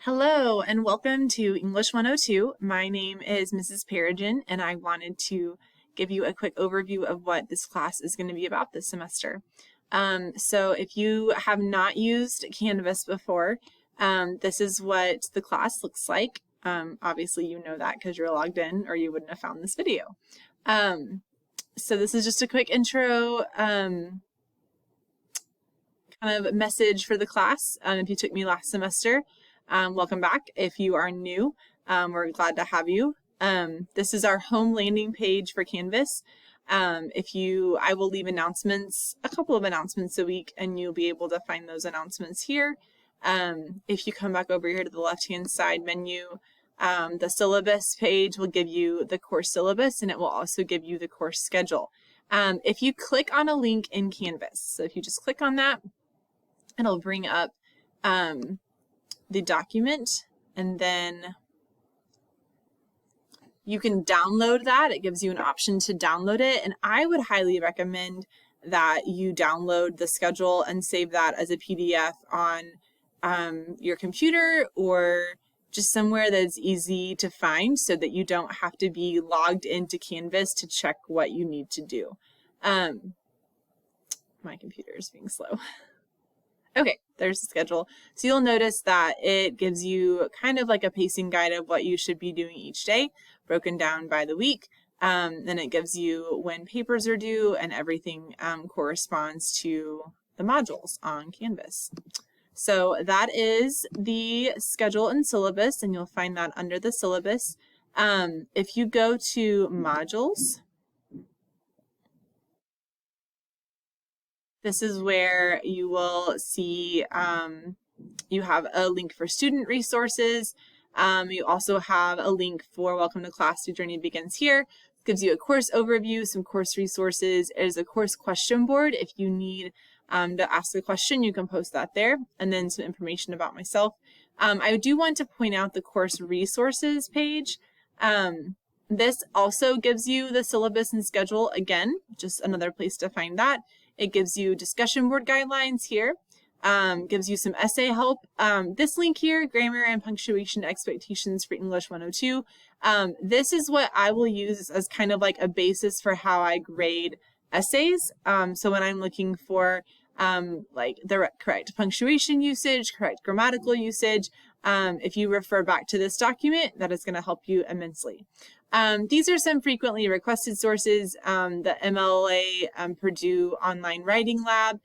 Hello and welcome to English 102. My name is Mrs. Perigin and I wanted to give you a quick overview of what this class is going to be about this semester. So if you have not used Canvas before, this is what the class looks like. Obviously you know that because you're logged in or you wouldn't have found this video. So this is just a quick intro kind of message for the class. If you took me last semester, welcome back. If you are new, we're glad to have you. This is our home landing page for Canvas. I will leave announcements, a couple of announcements a week, and you'll be able to find those announcements here. If you come back over here to the left-hand side menu, the syllabus page will give you the course syllabus, and it will also give you the course schedule. If you click on a link in Canvas, so if you just click on that, it'll bring up the document, and then you can download that. It gives you an option to download it, and I would highly recommend that you download the schedule and save that as a PDF on your computer or just somewhere that's easy to find so that you don't have to be logged into Canvas to check what you need to do. My computer is being slow. Okay, there's the schedule. So you'll notice that it gives you kind of like a pacing guide of what you should be doing each day, broken down by the week. Then it gives you when papers are due, and everything corresponds to the modules on Canvas. So that is the schedule and syllabus, and you'll find that under the syllabus. If you go to modules, this is where you will see you have a link for student resources. You also have a link for Welcome to Class, Your Journey Begins Here. It gives you a course overview, some course resources. There's a course question board. If you need to ask a question, you can post that there. And then some information about myself. I do want to point out the course resources page. This also gives you the syllabus and schedule again, just another place to find that. It gives you discussion board guidelines here, gives you some essay help. This link here, grammar and punctuation expectations for English 102. This is what I will use as kind of like a basis for how I grade essays. So when I'm looking for like the correct punctuation usage, correct grammatical usage, if you refer back to this document, that is going to help you immensely. These are some frequently requested sources. The MLA Purdue Online Writing Lab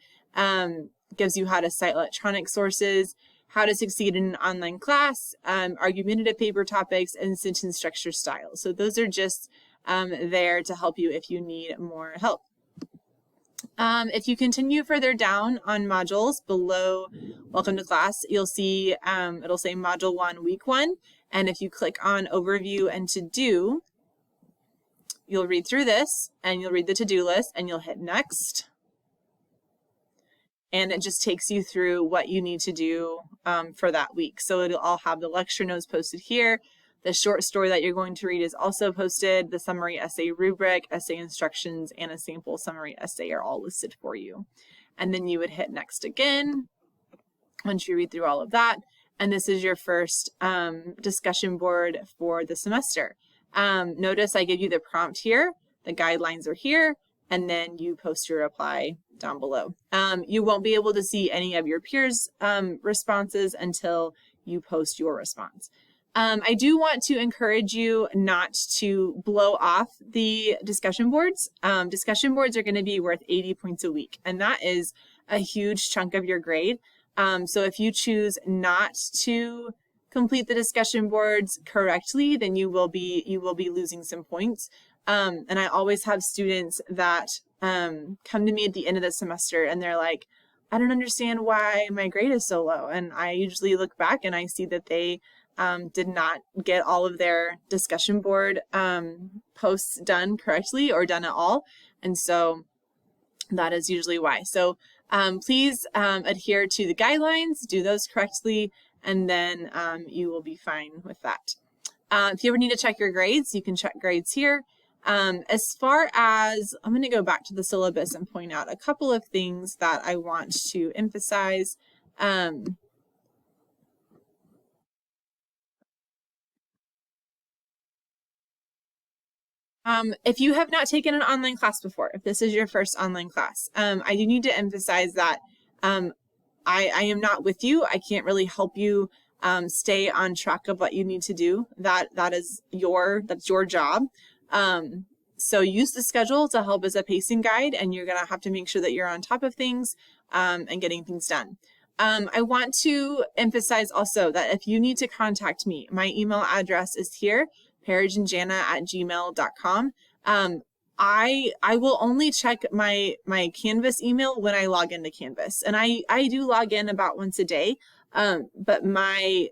gives you how to cite electronic sources, how to succeed in an online class, argumentative paper topics, and sentence structure style. So those are just there to help you if you need more help. If you continue further down on modules below Welcome to Class, you'll see it'll say Module 1, Week 1. And if you click on Overview and To Do, you'll read through this, and you'll read the to-do list, and you'll hit Next. And it just takes you through what you need to do for that week. So it'll all have the lecture notes posted here. The short story that you're going to read is also posted. The summary essay rubric, essay instructions, and a sample summary essay are all listed for you. And then you would hit Next again once you read through all of that. And this is your first discussion board for the semester. Notice I give you the prompt here, the guidelines are here, and then you post your reply down below. You won't be able to see any of your peers' responses until you post your response. I do want to encourage you not to blow off the discussion boards. Discussion boards are going to be worth 80 points a week, and that is a huge chunk of your grade. So if you choose not to complete the discussion boards correctly, then you will be losing some points. And I always have students that come to me at the end of the semester and they're like, I don't understand why my grade is so low. And I usually look back and I see that they did not get all of their discussion board posts done correctly or done at all. And so that is usually why. So please adhere to the guidelines, do those correctly, and then you will be fine with that. If you ever need to check your grades, you can check grades here. As far as, I'm going to go back to the syllabus and point out a couple of things that I want to emphasize. If you have not taken an online class before, if this is your first online class, I do need to emphasize that I am not with you. I can't really help you stay on track of what you need to do. That's your job. So use the schedule to help as a pacing guide, and you're gonna have to make sure that you're on top of things and getting things done. I want to emphasize also that if you need to contact me, my email address is here, parageandjana@gmail.com. I will only check my Canvas email when I log into Canvas, and I do log in about once a day. But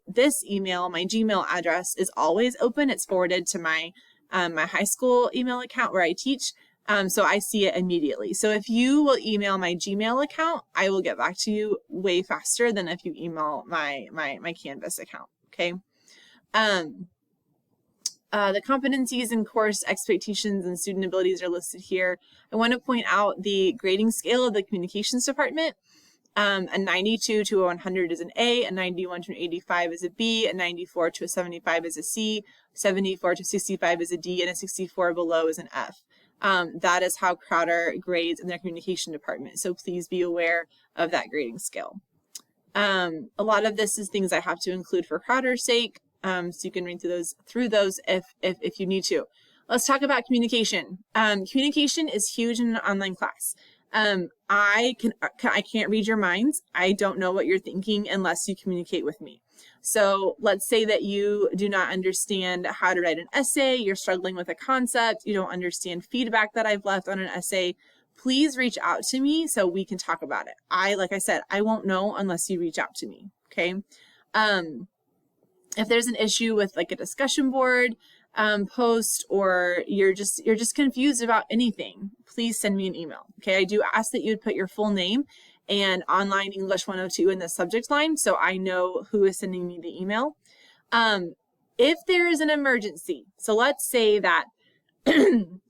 this email, my Gmail address, is always open. It's forwarded to my high school email account where I teach. So I see it immediately. So if you will email my Gmail account, I will get back to you way faster than if you email my Canvas account. Okay. The competencies and course expectations and student abilities are listed here. I want to point out the grading scale of the communications department. A 92 to a 100 is an A, a 91 to an 85 is a B, a 94 to a 75 is a C, 74 to 65 is a D, and a 64 below is an F. That is how Crowder grades in their communication department. So please be aware of that grading scale. A lot of this is things I have to include for Crowder's sake. So you can read through those if you need to. Let's talk about communication. Communication is huge in an online class. I can't read your minds. I don't know what you're thinking unless you communicate with me. So let's say that you do not understand how to write an essay, you're struggling with a concept, you don't understand feedback that I've left on an essay. Please reach out to me so we can talk about it. Like I said, I won't know unless you reach out to me. Okay. If there's an issue with like a discussion board post, or you're just confused about anything, please send me an email. Okay, I do ask that you would put your full name and Online English 102 in the subject line so I know who is sending me the email. If there is an emergency, so let's say that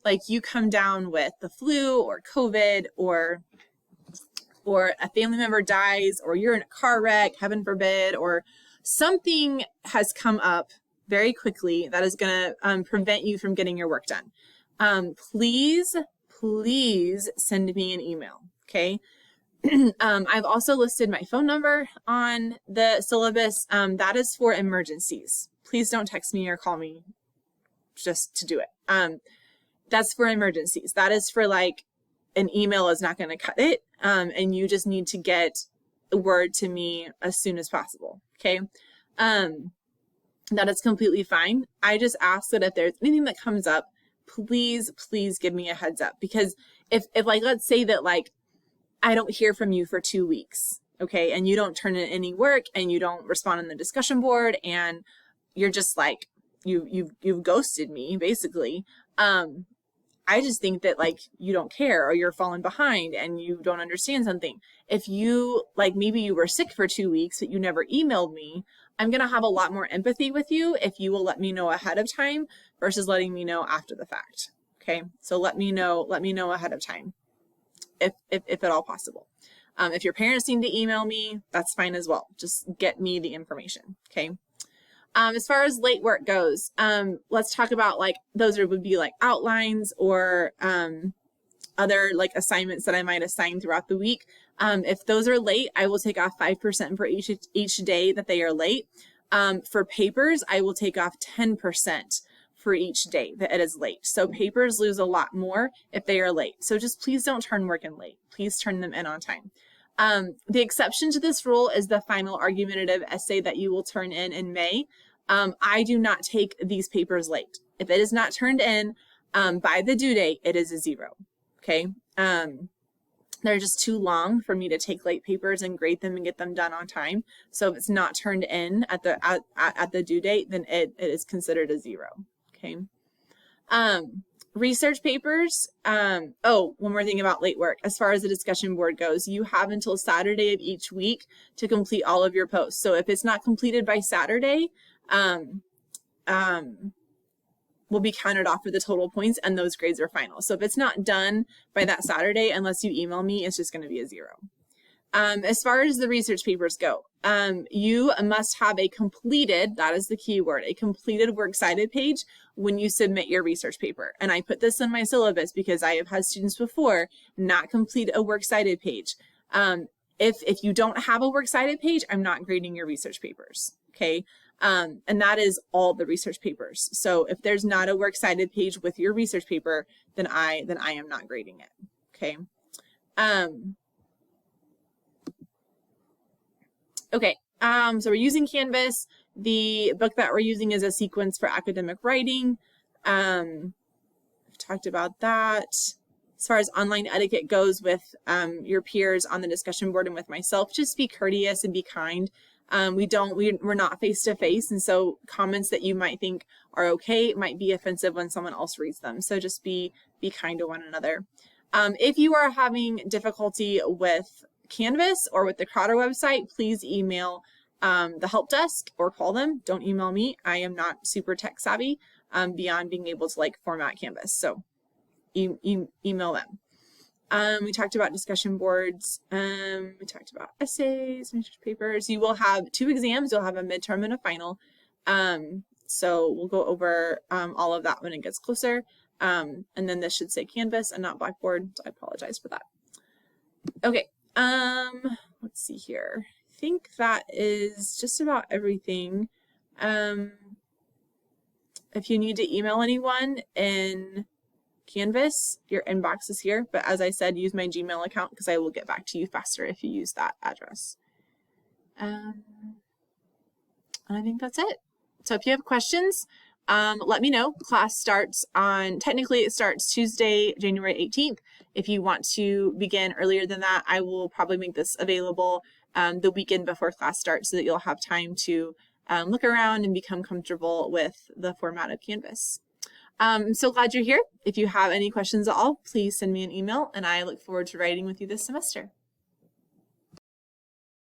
like you come down with the flu or COVID, or a family member dies, or you're in a car wreck, heaven forbid, or something has come up very quickly that is going to prevent you from getting your work done. Please send me an email, okay? I've also listed my phone number on the syllabus. That is for emergencies. Please don't text me or call me just to do it. That's for emergencies. That is for like an email is not going to cut it, and you just need to get a word to me as soon as possible, okay? That is completely fine. I just ask that if there's anything that comes up, please give me a heads up, because if like, let's say that like I don't hear from you for 2 weeks, okay, and you don't turn in any work and you don't respond on the discussion board, and you're just like you've ghosted me basically. I just think that like you don't care, or you're falling behind and you don't understand something. If you like, maybe you were sick for 2 weeks but you never emailed me, I'm going to have a lot more empathy with you if you will let me know ahead of time versus letting me know after the fact. Okay. So let me know ahead of time if at all possible. If your parents need to email me, that's fine as well. Just get me the information. Okay. As far as late work goes, let's talk about like those would be like outlines or other like assignments that I might assign throughout the week. If those are late, I will take off 5% for each day that they are late. For papers, I will take off 10% for each day that it is late. So papers lose a lot more if they are late. So just please don't turn work in late. Please turn them in on time. The exception to this rule is the final argumentative essay that you will turn in May. I do not take these papers late. If it is not turned in by the due date, it is a 0. Okay. They're just too long for me to take late papers and grade them and get them done on time. So if it's not turned in at the due date, then it is considered a 0. Okay. Research papers. Oh, one more thing about late work. As far as the discussion board goes, you have until Saturday of each week to complete all of your posts. So if it's not completed by Saturday, will be counted off for the total points, and those grades are final. So if it's not done by that Saturday, unless you email me, it's just going to be a 0. As far as the research papers go, you must have a completed, that is the key word, a completed works cited page when you submit your research paper. And I put this in my syllabus because I have had students before not complete a works cited page. If you don't have a works cited page, I'm not grading your research papers, okay? And that is all the research papers. So if there's not a works cited page with your research paper, then I am not grading it, okay? Okay, so we're using Canvas. The book that we're using is A Sequence for Academic Writing. I've talked about that. As far as online etiquette goes with your peers on the discussion board and with myself, just be courteous and be kind. We're not face-to-face, and so comments that you might think are okay might be offensive when someone else reads them. So just be kind to one another. If you are having difficulty with Canvas or with the Crowder website, please email the help desk or call them. Don't email me. I am not super tech savvy beyond being able to like format Canvas. So email them. We talked about discussion boards. We talked about essays, research papers. You will have 2 exams. You'll have a midterm and a final. So we'll go over all of that when it gets closer. And then this should say Canvas and not Blackboard. So I apologize for that. Okay. Let's see here. I think that is just about everything. If you need to email anyone in Canvas, your inbox is here. But as I said, use my Gmail account because I will get back to you faster if you use that address. And I think that's it. So if you have questions, let me know. Class starts technically it starts Tuesday, January 18th. If you want to begin earlier than that, I will probably make this available the weekend before class starts so that you'll have time to look around and become comfortable with the format of Canvas. I'm so glad you're here. If you have any questions at all, please send me an email, and I look forward to writing with you this semester.